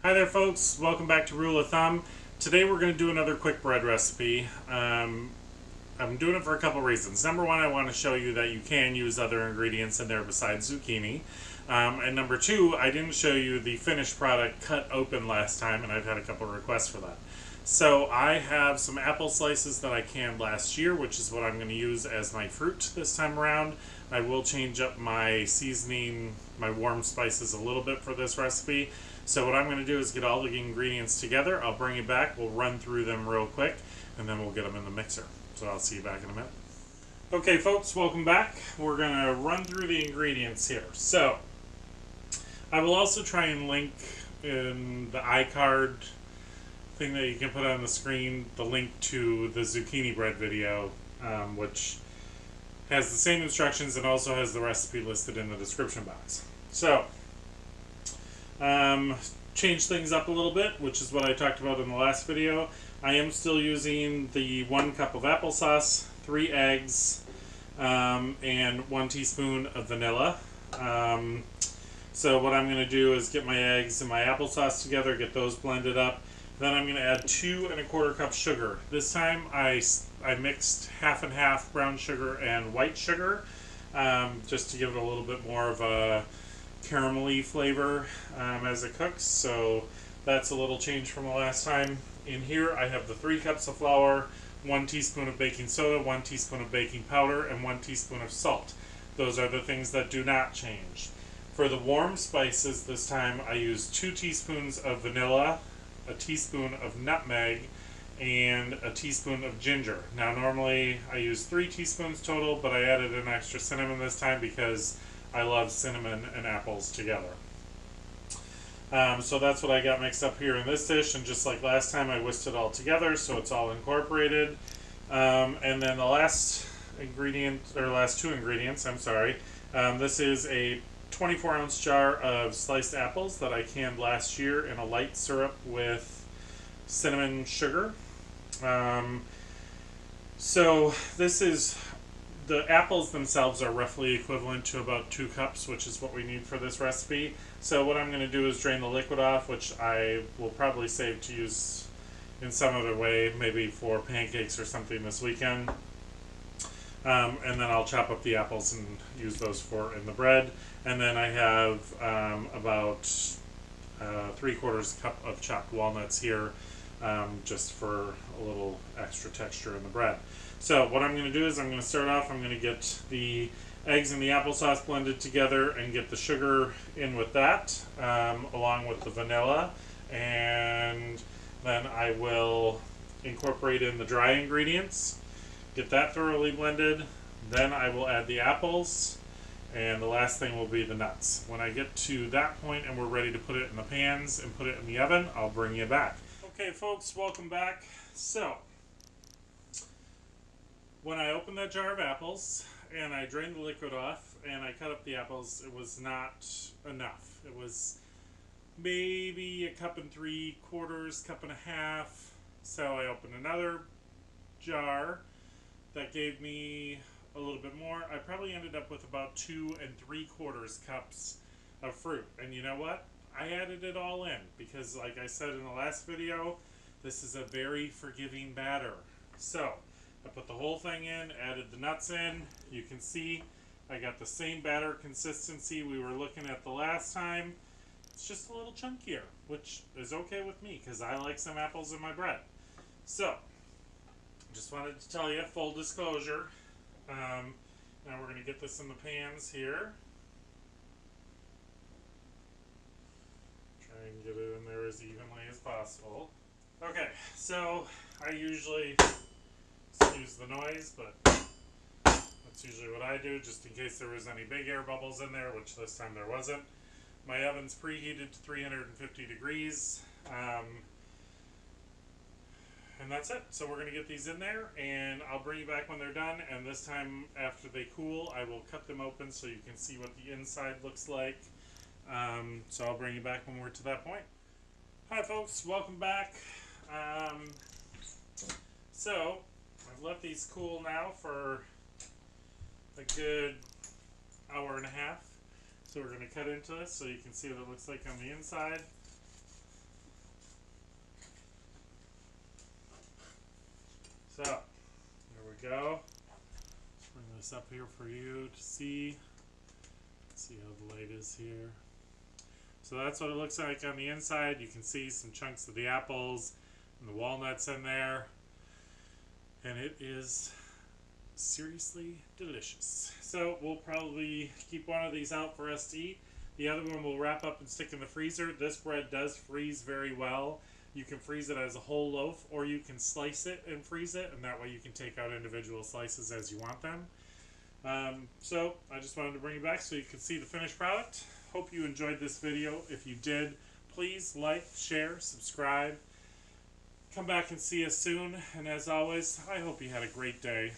Hi there folks, welcome back to Rule of Thumb. Today we're going to do another quick bread recipe. I'm doing it for a couple reasons. Number one, I want to show you that you can use other ingredients in there besides zucchini. And number two, I didn't show you the finished product cut open last time, and I've had a couple requests for that. So I have some apple slices that I canned last year, which is what I'm going to use as my fruit this time around. I will change up my seasoning, my warm spices a little bit for this recipe. So what I'm going to do is get all the ingredients together. I'll bring it back, we'll run through them real quick, and then we'll get them in the mixer. So I'll see you back in a minute. Okay folks, welcome back. We're going to run through the ingredients here. So I will also try and link in the iCard thing that you can put on the screen, the link to the zucchini bread video, which has the same instructions and also has the recipe listed in the description box. So, change things up a little bit, which is what I talked about in the last video. I am still using the 1 cup of applesauce, 3 eggs, and 1 teaspoon of vanilla. So what I'm going to do is get my eggs and my applesauce together, get those blended up. Then I'm going to add 2 1/4 cups sugar. This time I mixed half and half brown sugar and white sugar, just to give it a little bit more of a caramelly flavor as it cooks. So that's a little change from the last time. In here I have the 3 cups of flour, 1 teaspoon of baking soda, 1 teaspoon of baking powder, and 1 teaspoon of salt. Those are the things that do not change. For the warm spices this time I used 2 teaspoons of vanilla, a teaspoon of nutmeg, and a teaspoon of ginger. Now normally I use 3 teaspoons total, but I added an extra cinnamon this time because I love cinnamon and apples together. So that's what I got mixed up here in this dish, and just like last time I whisked it all together so it's all incorporated. And then the last ingredient, or last 2 ingredients, I'm sorry, this is a 24-ounce jar of sliced apples that I canned last year in a light syrup with cinnamon sugar. So this is, the apples themselves are roughly equivalent to about 2 cups, which is what we need for this recipe. So what I'm going to do is drain the liquid off, which I will probably save to use in some other way, maybe for pancakes or something this weekend. And then I'll chop up the apples and use those in the bread. And then I have about 3/4 cup of chopped walnuts here, just for a little extra texture in the bread. So what I'm going to do is I'm going to start off, I'm going to get the eggs and the applesauce blended together and get the sugar in with that, along with the vanilla. And then I will incorporate in the dry ingredients. Get that thoroughly blended, then I will add the apples, and the last thing will be the nuts. When I get to that point and we're ready to put it in the pans and put it in the oven, I'll bring you back. Okay folks, welcome back. So, when I opened that jar of apples and I drained the liquid off and I cut up the apples, it was not enough. It was maybe 1 3/4 cup, 1.5 cups. So I opened another jar. That gave me a little bit more. I probably ended up with about 2 3/4 cups of fruit. And you know what? I added it all in because, like I said in the last video, this is a very forgiving batter. So I put the whole thing in, added the nuts in. You can see I got the same batter consistency we were looking at the last time. It's just a little chunkier, which is okay with me because I like some apples in my bread. So just wanted to tell you, full disclosure. Now we're going to get this in the pans here. Try and get it in there as evenly as possible. Okay, so I usually excuse the noise, but that's usually what I do, just in case there was any big air bubbles in there, which this time there wasn't. My oven's preheated to 350 degrees. And that's it. So we're going to get these in there, and I'll bring you back when they're done. And this time, after they cool, I will cut them open so you can see what the inside looks like. So I'll bring you back when we're to that point. Hi folks, welcome back. So I've let these cool now for a good 1.5 hours. So we're going to cut into this so you can see what it looks like on the inside. So, there we go. Let's bring this up here for you to see. See how the light is here. So that's what it looks like on the inside. You can see some chunks of the apples and the walnuts in there. And it is seriously delicious. So we'll probably keep one of these out for us to eat. The other one we'll wrap up and stick in the freezer. This bread does freeze very well. You can freeze it as a whole loaf, or you can slice it and freeze it, and that way you can take out individual slices as you want them. So I just wanted to bring it back so you can see the finished product. Hope you enjoyed this video. If you did, please like, share, subscribe. Come back and see us soon. And as always, I hope you had a great day.